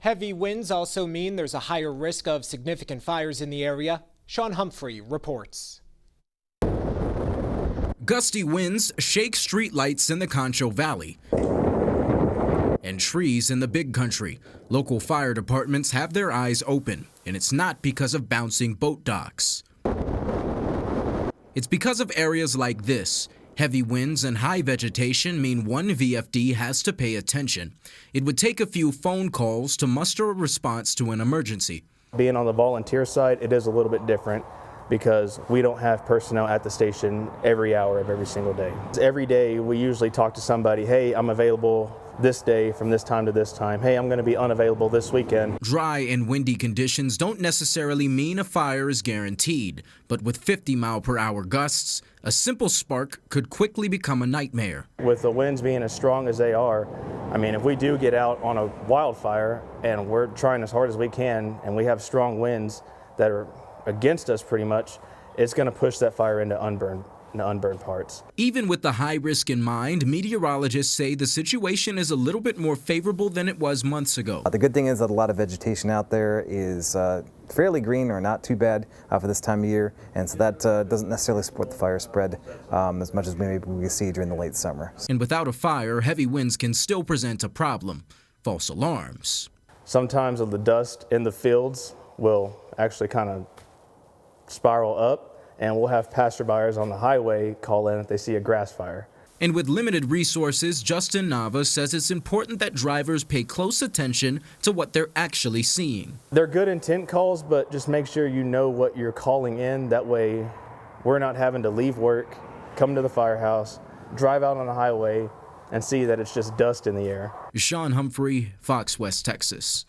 Heavy winds also mean there's a higher risk of significant fires in the area. Sean Humphrey reports. Gusty winds shake streetlights in the Concho Valley and trees in the Big Country. Local fire departments have their eyes open, and it's not because of bouncing boat docks. It's because of areas like this. Heavy winds and high vegetation mean one VFD has to pay attention. It would take a few phone calls to muster a response to an emergency. Being on the volunteer side, it is a little bit different because we don't have personnel at the station every hour of every single day. Every day we usually talk to somebody, hey, I'm available this day from this time to this time. Hey, I'm going to be unavailable this weekend. Dry and windy conditions don't necessarily mean a fire is guaranteed, but with 50-mile-per-hour gusts, a simple spark could quickly become a nightmare. With the winds being as strong as they are, I mean, if we do get out on a wildfire and we're trying as hard as we can and we have strong winds that are against us pretty much, it's going to push that fire into unburned parts. Even with the high risk in mind, meteorologists say the situation is a little bit more favorable than it was months ago. The good thing is that a lot of vegetation out there is fairly green or not too bad for this time of year, and so that doesn't necessarily support the fire spread as much as maybe we see during the late summer. And without a fire, heavy winds can still present a problem: false alarms. Sometimes the dust in the fields will actually kind of spiral up, and we'll have passerbyers on the highway call in if they see a grass fire. And with limited resources, Justin Nava says it's important that drivers pay close attention to what they're actually seeing. They're good intent calls, but just make sure you know what you're calling in. That way we're not having to leave work, come to the firehouse, drive out on the highway, and see that it's just dust in the air. Sean Humphrey, Fox West Texas.